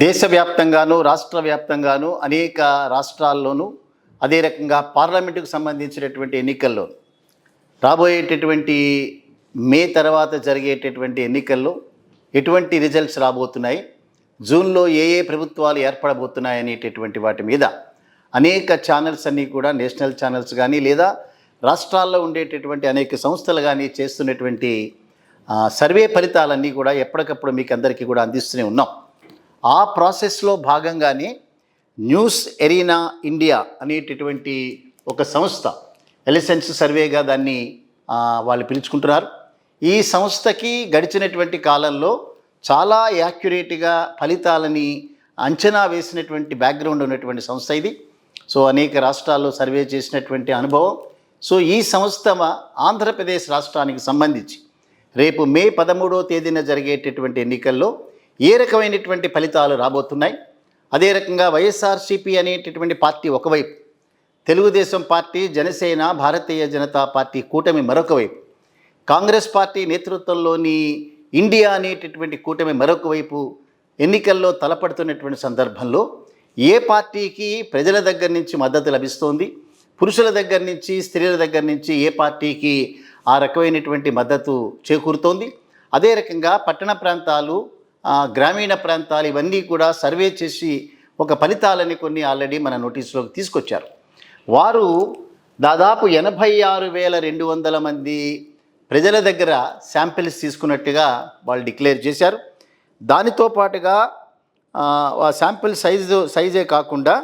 దేశవ్యాప్తంగాను రాష్ట్ర వ్యాప్తంగాను అనేక రాష్ట్రాల్లోనూ అదే రకంగా పార్లమెంటుకు సంబంధించినటువంటి ఎన్నికల్లో రాబోయేటటువంటి మే తర్వాత జరిగేటటువంటి ఎన్నికల్లో ఎటువంటి రిజల్ట్స్ రాబోతున్నాయి, జూన్లో ఏ ఏ ప్రభుత్వాలు ఏర్పడబోతున్నాయి అనేటటువంటి వాటి మీద అనేక ఛానల్స్ అన్నీ కూడా నేషనల్ ఛానల్స్ కానీ లేదా రాష్ట్రాల్లో ఉండేటటువంటి అనేక సంస్థలు కానీ చేస్తున్నటువంటి సర్వే ఫలితాలన్నీ కూడా ఎప్పటికప్పుడు మీకు అందరికీ కూడా అందిస్తూనే ఉన్నాం. ఆ ప్రాసెస్లో భాగంగానే న్యూస్ ఎరీనా ఇండియా అనేటటువంటి ఒక సంస్థ ఎలిసెన్స్ సర్వేగా దాన్ని వాళ్ళు పిలుచుకుంటున్నారు. ఈ సంస్థకి గడిచినటువంటి కాలంలో చాలా యాక్యురేట్గా ఫలితాలని అంచనా వేసినటువంటి బ్యాక్గ్రౌండ్ ఉన్నటువంటి సంస్థ ఇది. సో అనేక రాష్ట్రాల్లో సర్వే చేసినటువంటి అనుభవం. సో ఈ సంస్థ ఆంధ్రప్రదేశ్ రాష్ట్రానికి సంబంధించి రేపు మే 13వ తేదీన జరిగేటటువంటి ఎన్నికల్లో ఏ రకమైనటువంటి ఫలితాలు రాబోతున్నాయి, అదే రకంగా వైఎస్ఆర్సీపీ అనేటటువంటి పార్టీ ఒకవైపు, తెలుగుదేశం పార్టీ, జనసేన, భారతీయ జనతా పార్టీ కూటమి మరొక వైపు, కాంగ్రెస్ పార్టీ నేతృత్వంలోని ఇండియా అనేటటువంటి కూటమి మరొక వైపు ఎన్నికల్లో తలపడుతున్నటువంటి సందర్భంలో ఏ పార్టీకి ప్రజల దగ్గర నుంచి మద్దతు లభిస్తోంది, పురుషుల దగ్గర నుంచి స్త్రీల దగ్గర నుంచి ఏ పార్టీకి ఆ రకమైనటువంటి మద్దతు చేకూరుతోంది, అదే రకంగా పట్టణ ప్రాంతాలు, గ్రామీణ ప్రాంతాలు ఇవన్నీ కూడా సర్వే చేసి ఒక ఫలితాలని కొన్ని ఆల్రెడీ మన నోటీసులోకి తీసుకొచ్చారు. వారు దాదాపు 86,200 మంది ప్రజల దగ్గర శాంపిల్స్ తీసుకున్నట్టుగా వాళ్ళు డిక్లేర్ చేశారు. దానితో పాటుగా శాంపిల్ సైజే కాకుండా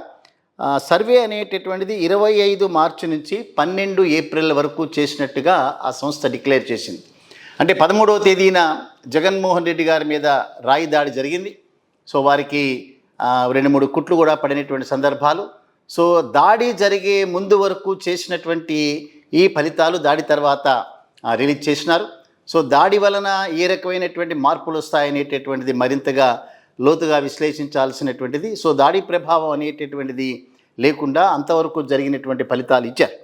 సర్వే అనేటటువంటిది 25 మార్చి నుంచి 12 ఏప్రిల్ వరకు చేసినట్టుగా ఆ సంస్థ డిక్లేర్ చేసింది. అంటే 13వ తేదీన జగన్మోహన్ రెడ్డి గారి మీద రాయి దాడి జరిగింది. సో వారికి 2-3 కుట్లు కూడా పడినటువంటి సందర్భాలు. సో దాడి జరిగే ముందు వరకు చేసినటువంటి ఈ ఫలితాలు దాడి తర్వాత రిలీజ్ చేసినారు. సో దాడి వలన ఏ రకమైనటువంటి మార్పులు వస్తాయనేటటువంటిది మరింతగా లోతుగా విశ్లేషించాల్సినటువంటిది. సో దాడి ప్రభావం అనేటటువంటిది లేకుండా అంతవరకు జరిగినటువంటి ఫలితాలు ఇచ్చారు.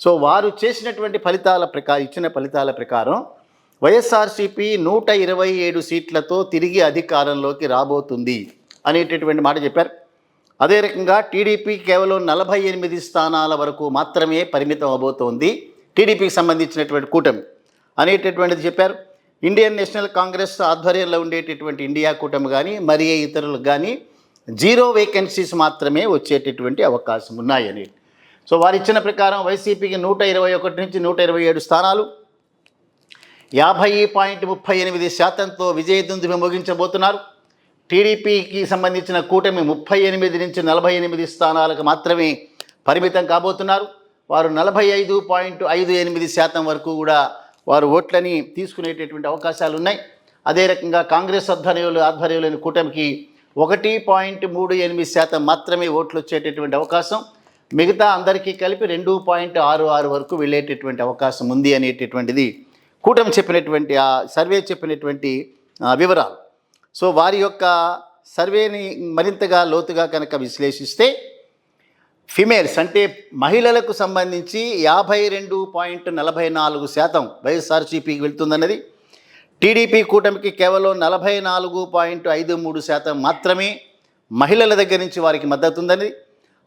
సో వారు చేసినటువంటి ఇచ్చిన ఫలితాల ప్రకారం వైఎస్ఆర్సీపీ 127 సీట్లతో తిరిగి అధికారంలోకి రాబోతుంది అనేటటువంటి మాట చెప్పారు. అదే రకంగా టీడీపీ కేవలం 48 స్థానాల వరకు మాత్రమే పరిమితం అవబోతోంది, టీడీపీకి సంబంధించినటువంటి కూటమి అనేటటువంటిది చెప్పారు. ఇండియన్ నేషనల్ కాంగ్రెస్ ఆధ్వర్యంలో ఉండేటటువంటి ఇండియా కూటమి కానీ మరి ఇతరులకు కానీ 0 వేకెన్సీస్ మాత్రమే వచ్చేటటువంటి అవకాశం ఉన్నాయి అని. సో వారు ఇచ్చిన ప్రకారం వైసీపీకి 121 నుంచి 127 స్థానాలు, 50.38%తో విజయదుందుభి మోగించబోతున్నారు. టీడీపీకి సంబంధించిన కూటమి 38 నుంచి 48 స్థానాలకు మాత్రమే పరిమితం కాబోతున్నారు. వారు 45.58% వరకు కూడా వారు ఓట్లని తీసుకునేటటువంటి అవకాశాలు ఉన్నాయి. అదే రకంగా కాంగ్రెస్ ఆధ్వర్యంలోని కూటమికి 1.38% మాత్రమే ఓట్లు వచ్చేటటువంటి అవకాశం, మిగతా అందరికీ కలిపి 2.66 వరకు వెళ్ళేటటువంటి అవకాశం ఉంది అనేటటువంటిది కూటమి చెప్పినటువంటి ఆ సర్వే చెప్పినటువంటి వివరాలు. సో వారి యొక్క సర్వేని మరింతగా లోతుగా కనుక విశ్లేషిస్తే ఫిమేల్స్ అంటే మహిళలకు సంబంధించి 52.44% వైఎస్ఆర్సీపీకి వెళ్తుందన్నది, టీడీపీ కూటమికి కేవలం 44.53% మాత్రమే మహిళల దగ్గర నుంచి వారికి మద్దతు ఉందని,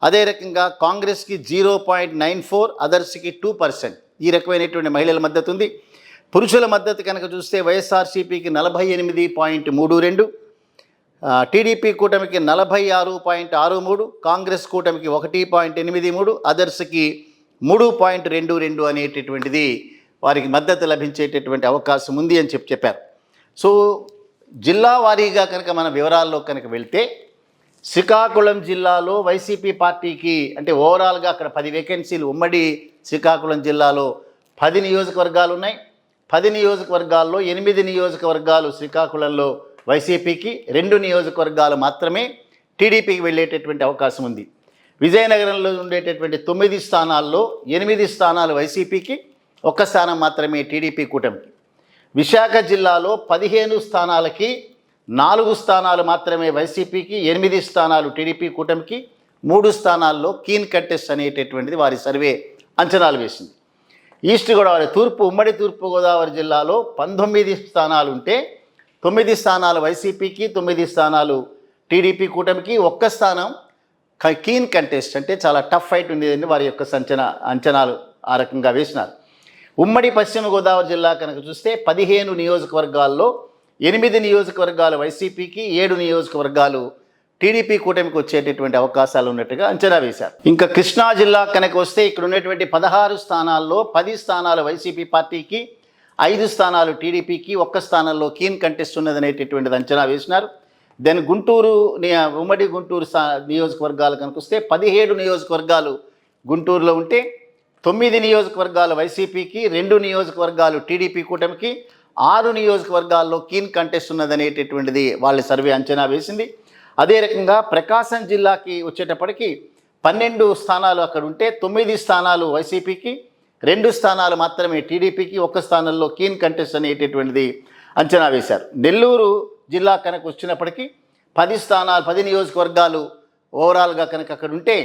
అదే రకంగా కాంగ్రెస్కి 0.94, అదర్స్కి 2% ఈ రకమైనటువంటి మహిళల మద్దతు ఉంది. పురుషుల మద్దతు కనుక చూస్తే వైఎస్ఆర్సీపీకి 48.32, టీడీపీ కూటమికి 46.63, కాంగ్రెస్ కూటమికి 1.83, అదర్స్కి 3.22 అనేటటువంటిది వారికి మద్దతు లభించేటటువంటి అవకాశం ఉంది అని చెప్పారు. సో జిల్లా వారీగా కనుక మన వివరాల్లో కనుక వెళ్తే శ్రీకాకుళం జిల్లాలో వైసీపీ పార్టీకి అంటే ఓవరాల్గా అక్కడ 10 వేకెన్సీలు, ఉమ్మడి శ్రీకాకుళం జిల్లాలో 10 నియోజకవర్గాలు ఉన్నాయి. 10 నియోజకవర్గాల్లో 8 నియోజకవర్గాలు శ్రీకాకుళంలో వైసీపీకి, 2 నియోజకవర్గాలు మాత్రమే టీడీపీకి వెళ్ళేటటువంటి అవకాశం ఉంది. విజయనగరంలో ఉండేటటువంటి 9 స్థానాల్లో 8 స్థానాలు వైసీపీకి, 1 స్థానం మాత్రమే టీడీపీ కూటమికి. విశాఖ జిల్లాలో 15 స్థానాలకి 4 స్థానాలు మాత్రమే వైసీపీకి, 8 స్థానాలు టీడీపీ కూటమికి, 3 స్థానాల్లో కీన్ కంటెస్ట్ అనేటటువంటిది వారి సర్వే అంచనాలు వేసింది. ఈస్ట్ గోదావరి ఉమ్మడి తూర్పుగోదావరి జిల్లాలో 19 స్థానాలు ఉంటే 9 స్థానాలు వైసీపీకి, 9 స్థానాలు టీడీపీ కూటమికి ఒక్క స్థానం కీన్ కంటెస్ట్, అంటే చాలా టఫ్ ఫైట్ ఉండేదని వారి యొక్క అంచనాలు ఆ రకంగా వేసినారు. ఉమ్మడి పశ్చిమ గోదావరి జిల్లా కనుక చూస్తే 15 నియోజకవర్గాల్లో 8 నియోజకవర్గాలు వైసీపీకి, 7 నియోజకవర్గాలు టీడీపీ కూటమికి వచ్చేటటువంటి అవకాశాలు ఉన్నట్టుగా అంచనా వేశారు. ఇంకా కృష్ణా జిల్లా కనుక వస్తే ఇక్కడ ఉన్నటువంటి 16 స్థానాల్లో 10 స్థానాలు వైసీపీ పార్టీకి, 5 స్థానాలు టీడీపీకి, 1 స్థానంలో కీన్ కంటెస్ట్ ఉన్నదనేటటువంటిది అంచనా వేసినారు. దెన్ గుంటూరు, ఉమ్మడి గుంటూరు నియోజకవర్గాలు కనుక వస్తే 17 నియోజకవర్గాలు గుంటూరులో ఉంటే 9 నియోజకవర్గాలు వైసీపీకి, 2 నియోజకవర్గాలు టీడీపీ కూటమికి, 6 నియోజకవర్గాల్లో కీన్ కంటెస్ట్ ఉన్నదనేటటువంటిది వాళ్ళ సర్వే అంచనా వేసింది. అదే రకంగా ప్రకాశం జిల్లాకి వచ్చేటప్పటికి 12 స్థానాలు అక్కడ ఉంటే 9 స్థానాలు వైసీపీకి, 2 స్థానాలు మాత్రమే టీడీపీకి, 1 స్థానంలో కీన్ కంటెస్ట్ అనేటటువంటిది అంచనా వేశారు. నెల్లూరు జిల్లా కనుక వచ్చినప్పటికీ 10 నియోజకవర్గాలు ఓవరాల్గా కనుక అక్కడ ఉంటే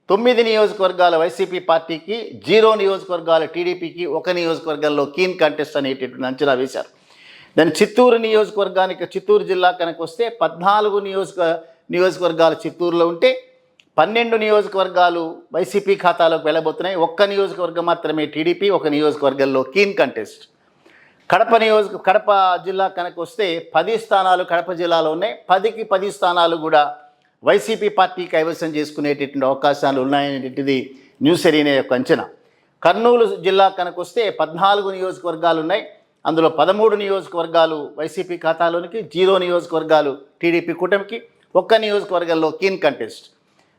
9 నియోజకవర్గాల వైసీపీ పార్టీకి, 0 నియోజకవర్గాల టీడీపీకి, 1 నియోజకవర్గంలో కీన్ కంటెస్ట్ అనేటటువంటి అంచనా వేశారు. దాని చిత్తూరు జిల్లా కనుక వస్తే 14 నియోజకవర్గాలు చిత్తూరులో ఉంటే 12 నియోజకవర్గాలు వైసీపీ ఖాతాలోకి వెళ్ళబోతున్నాయి. 1 నియోజకవర్గం మాత్రమే టీడీపీ, 1 నియోజకవర్గంలో కీన్ కంటెస్ట్. కడప జిల్లా కనుక వస్తే 10 స్థానాలు కడప జిల్లాలో ఉన్నాయి. 10కి 10 స్థానాలు కూడా వైసీపీ పార్టీ కైవసం చేసుకునేటటువంటి అవకాశాలు ఉన్నాయనేటువంటిది న్యూస్ ఎరీనా యొక్క అంచనా. కర్నూలు జిల్లా కనుక వస్తే 14 నియోజకవర్గాలు ఉన్నాయి. అందులో 13 నియోజకవర్గాలు వైసీపీ ఖాతాలోనికి, 0 నియోజకవర్గాలు టీడీపీ కూటమికి, 1 నియోజకవర్గంలో కీన్ కంటెస్ట్.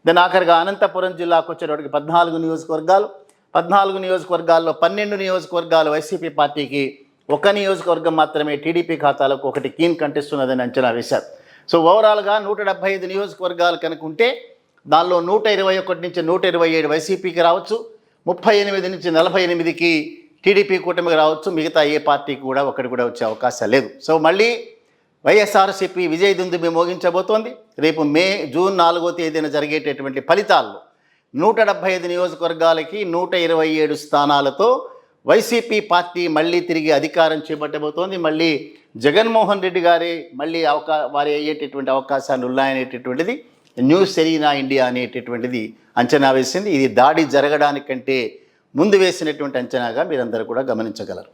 దాని ఆఖరిగా అనంతపురం జిల్లాకు వచ్చేటప్పటికి 14 నియోజకవర్గాలు, 14 నియోజకవర్గాల్లో 12 నియోజకవర్గాలు వైసీపీ పార్టీకి, 1 నియోజకవర్గం మాత్రమే టీడీపీ ఖాతాలకు 1 కీన్ కంటెస్ట్ ఉన్నదని అంచనా వేశారు. సో ఓవరాల్గా 175 నియోజకవర్గాలు కనుక ఉంటే దానిలో 121 నుంచి 127 వైసీపీకి రావచ్చు, 38 నుంచి 48కి టీడీపీ కూటమికి రావచ్చు. మిగతా ఏ పార్టీకి కూడా ఒకటి కూడా వచ్చే అవకాశం లేదు. సో మళ్ళీ వైఎస్ఆర్సీపీ విజయ దుందుబి మోగించబోతోంది. రేపు జూన్ 4వ తేదీన జరిగేటటువంటి ఫలితాల్లో 175 నియోజకవర్గాలకి 127 స్థానాలతో వైసీపీ పార్టీ మళ్ళీ తిరిగి అధికారం చేపట్టబోతోంది. మళ్ళీ జగన్మోహన్ రెడ్డి గారే మళ్ళీ వారి అయ్యేటటువంటి అవకాశాలు ఉన్నాయనేటటువంటిది న్యూస్ ఎరీనా ఇండియా అనేటటువంటిది అంచనా వేసింది. ఇది దాడి జరగడానికంటే ముందు వేసినటువంటి అంచనాగా మీరందరూ కూడా గమనించగలరు.